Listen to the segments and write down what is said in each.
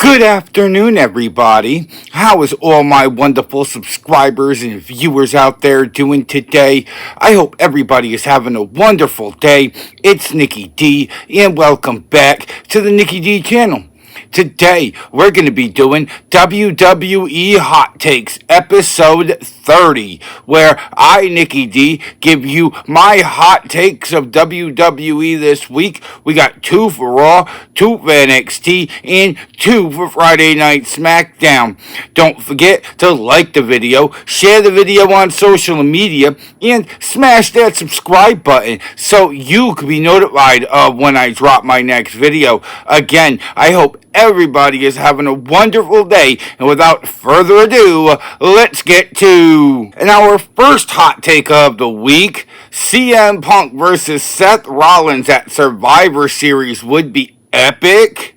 Good afternoon, everybody. How is all my wonderful subscribers and viewers out there doing today? I hope everybody is having a wonderful day. It's Nikki D, and welcome back to the Nikki D channel. Today, we're going to be doing WWE Hot Takes, episode 30, where I, Nikki D, give you my hot takes of WWE this week. We got 2 for Raw, 2 for NXT, and 2 for Friday Night SmackDown. Don't forget to like the video, share the video on social media, and smash that subscribe button so you can be notified of when I drop my next video. Again, I hope everybody is having a wonderful day, and without further ado, let's get to our first hot take of the week. CM Punk versus Seth Rollins at Survivor Series would be epic.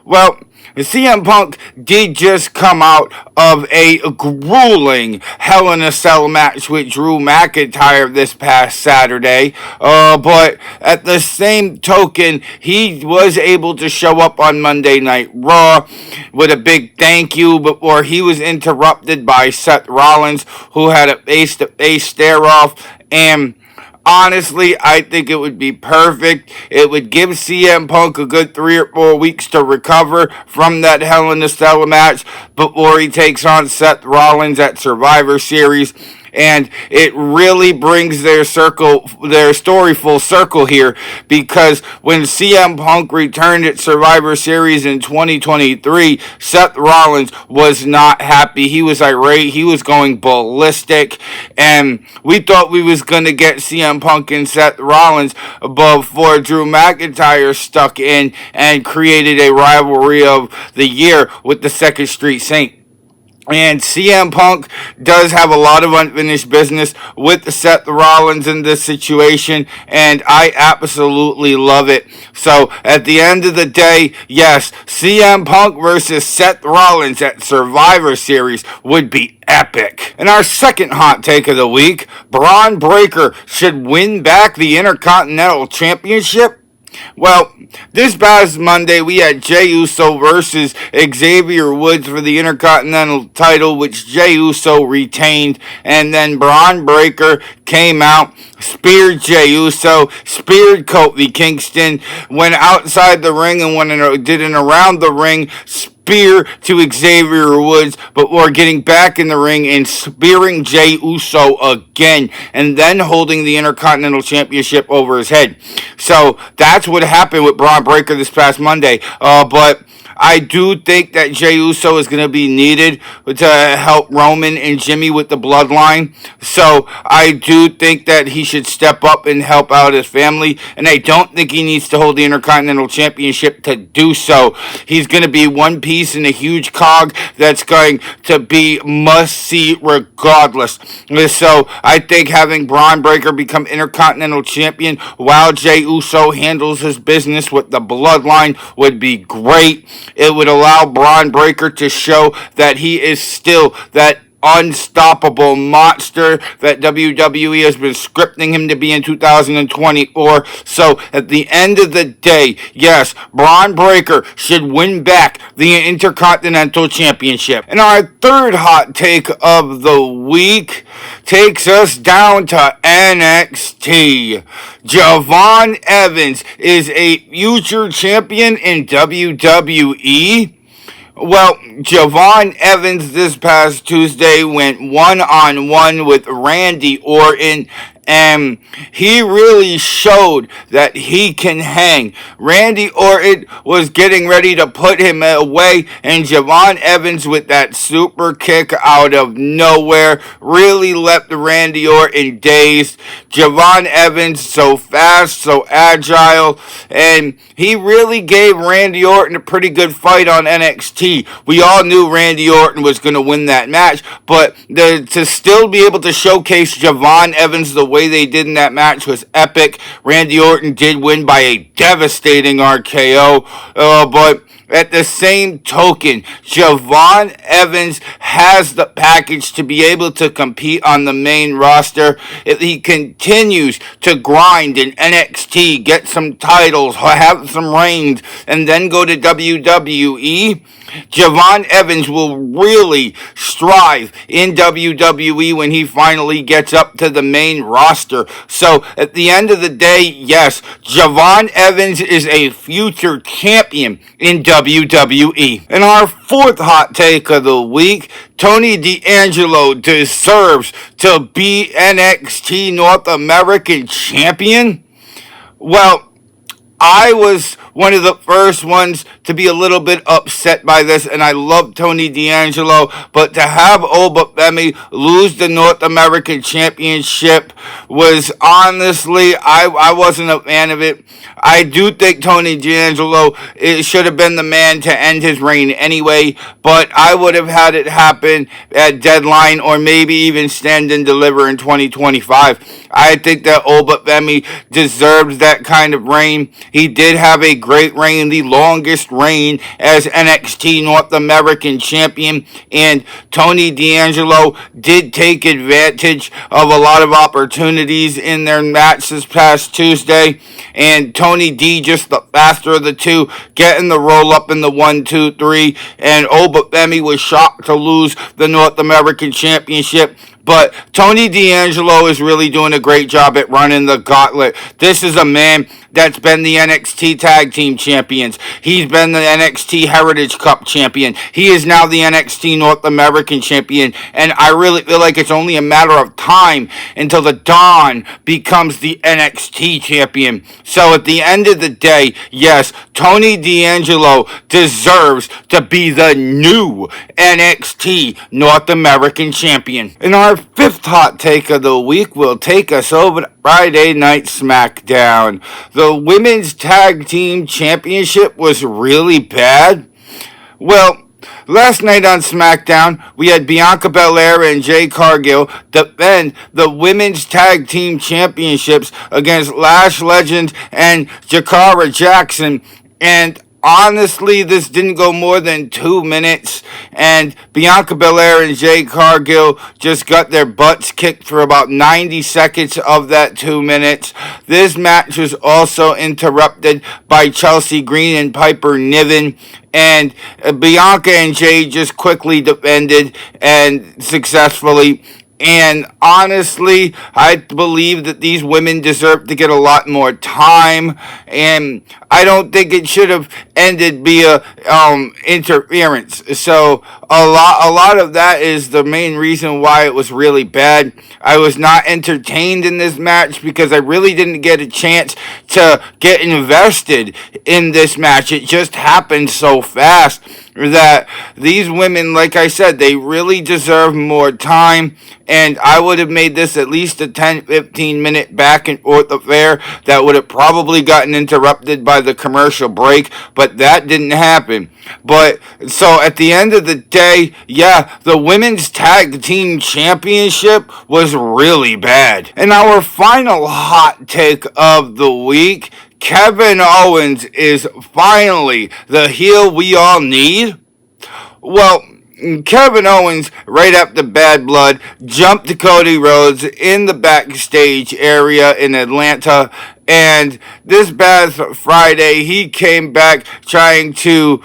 Well, CM Punk did just come out of a grueling Hell in a Cell match with Drew McIntyre this past Saturday, but at the same token, he was able to show up on Monday Night Raw with a big thank you before he was interrupted by Seth Rollins, who had a face-to-face stare-off, and honestly, I think it would be perfect. It would give CM Punk a good 3 or 4 weeks to recover from that Hell in a Cell match before he takes on Seth Rollins at Survivor Series. And it really brings their story full circle here, because when CM Punk returned at Survivor Series in 2023, Seth Rollins was not happy. He was irate. He was going ballistic. And we thought we was going to get CM Punk and Seth Rollins before Drew McIntyre stuck in and created a rivalry of the year with the Second Street Saint. And CM Punk does have a lot of unfinished business with Seth Rollins in this situation, and I absolutely love it. So, at the end of the day, yes, CM Punk versus Seth Rollins at Survivor Series would be epic. And our second hot take of the week, Braun Breaker should win back the Intercontinental Championship. Well, this past Monday, we had Jey Uso versus Xavier Woods for the Intercontinental title, which Jey Uso retained, and then Braun Breaker came out, speared Jey Uso, speared Kofi Kingston, went outside the ring and did an around the ring spear to Xavier Woods before getting back in the ring and spearing Jey Uso again, and then holding the Intercontinental Championship over his head. So that's what happened with Braun Breaker this past Monday. But I do think that Jey Uso is going to be needed to help Roman and Jimmy with the bloodline. So I do think that he should step up and help out his family. And I don't think he needs to hold the Intercontinental Championship to do so. He's going to be one piece in a huge cog that's going to be must-see regardless. So I think having Braun Breaker become Intercontinental Champion while Jey Uso handles his business with the bloodline would be great. It would allow Braun Breaker to show that he is still that unstoppable monster that WWE has been scripting him to be in 2024. So at the end of the day, yes, Braun Breaker should win back the Intercontinental Championship. And our third hot take of the week takes us down to NXT. Javon Evans is a future champion in WWE. Well, Javon Evans this past Tuesday went one-on-one with Randy Orton, and he really showed that he can hang. Randy Orton was getting ready to put him away, and Javon Evans with that super kick out of nowhere really left Randy Orton dazed. Javon Evans so fast, so agile, and he really gave Randy Orton a pretty good fight on NXT. We all knew Randy Orton was going to win that match, but to still be able to showcase Javon Evans the way they did in that match was epic. Randy Orton did win by a devastating RKO, but at the same token, Javon Evans has the package to be able to compete on the main roster if he continues to grind in NXT, get some titles, have some reigns, and then go to WWE. Javon Evans will really strive in WWE when he finally gets up to the main roster. So at the end of the day, yes, Javon Evans is a future champion in WWE. And our fourth hot take of the week, Tony D'Angelo deserves to be NXT North American champion. Well, I was one of the first ones to be a little bit upset by this, and I love Tony D'Angelo, but to have Obafemi lose the North American Championship was honestly, I wasn't a fan of it. I do think Tony D'Angelo should have been the man to end his reign anyway, but I would have had it happen at Deadline or maybe even Stand and Deliver in 2025. I think that Obafemi deserves that kind of reign. He did have a great reign, the longest reign as NXT North American Champion, and Tony D'Angelo did take advantage of a lot of opportunities in their match this past Tuesday, and Tony D, just the faster of the two, getting the roll up in the 1, 2, 3, and Obafemi was shocked to lose the North American Championship. But Tony D'Angelo is really doing a great job at running the gauntlet. This is a man that's been the NXT Tag Team Champions. He's been the NXT Heritage Cup Champion. He is now the NXT North American Champion. And I really feel like it's only a matter of time until the Don becomes the NXT Champion. So at the end of the day, yes, Tony D'Angelo deserves to be the new NXT North American Champion. And our fifth hot take of the week will take us over to Friday Night SmackDown. The Women's Tag Team Championship was really bad. Well, last night on SmackDown, we had Bianca Belair and Jade Cargill defend the Women's Tag Team Championships against Lash Legend and Jakara Jackson, and honestly, this didn't go more than 2 minutes, and Bianca Belair and Jade Cargill just got their butts kicked for about 90 seconds of that 2 minutes. This match was also interrupted by Chelsea Green and Piper Niven, and Bianca and Jade just quickly defended and successfully. And honestly, I believe that these women deserve to get a lot more time, and I don't think it should have ended via interference. So a lot of that is the main reason why it was really bad. I was not entertained in this match because I really didn't get a chance to get invested in this match. It just happened so fast that these women, like I said, they really deserve more time, and I would have made this at least a 10-15 minute back and forth affair that would have probably gotten interrupted by the commercial break, but that didn't happen. But so at the end of the day, yeah, the Women's Tag Team Championship was really bad. And our final hot take of the week, Kevin Owens is finally the heel we all need. Well, Kevin Owens, right after Bad Blood, jumped to Cody Rhodes in the backstage area in Atlanta. And this past Friday, he came back trying to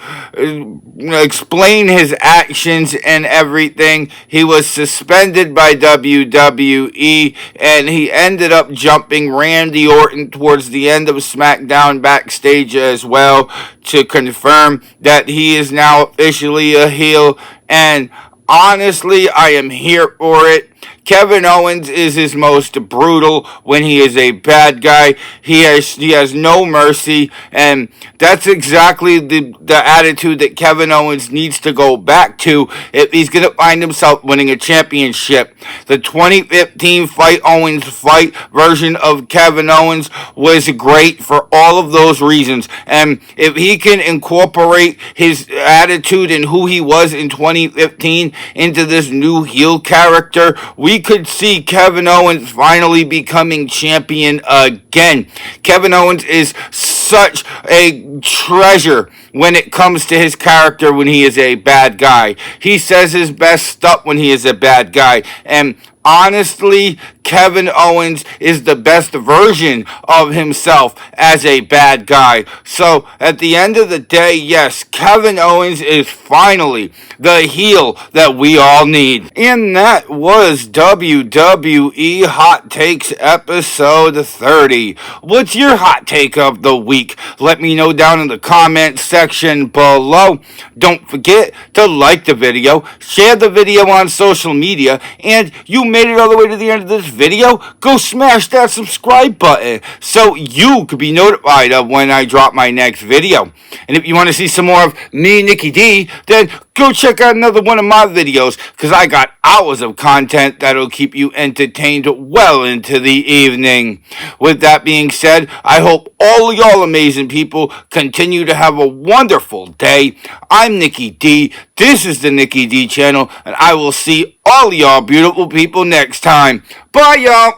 explain his actions and everything. He was suspended by WWE, and he ended up jumping Randy Orton towards the end of SmackDown backstage as well to confirm that he is now officially a heel. And honestly, I am here for it. Kevin Owens is his most brutal when he is a bad guy. He has no mercy, and that's exactly the attitude that Kevin Owens needs to go back to if he's going to find himself winning a championship. The 2015 Fight Owens Fight version of Kevin Owens was great for all of those reasons, and if he can incorporate his attitude and who he was in 2015 into this new heel character, we could see Kevin Owens finally becoming champion again. Kevin Owens is so such a treasure when it comes to his character when he is a bad guy. He says his best stuff when he is a bad guy. And honestly, Kevin Owens is the best version of himself as a bad guy. So at the end of the day, yes, Kevin Owens is finally the heel that we all need. And that was WWE Hot Takes episode 30. What's your hot take of the week? Let me know down in the comment section below. Don't forget to like the video, share the video on social media, and you made it all the way to the end of this video, go smash that subscribe button so you could be notified of when I drop my next video. And if you want to see some more of me, Nikki D, then go check out another one of my videos, because I got hours of content that'll keep you entertained well into the evening. With that being said, I hope all of y'all amazing people continue to have a wonderful day. I'm Nikki D. This is the Nikki D channel, and I will see all y'all beautiful people next time. Bye, y'all.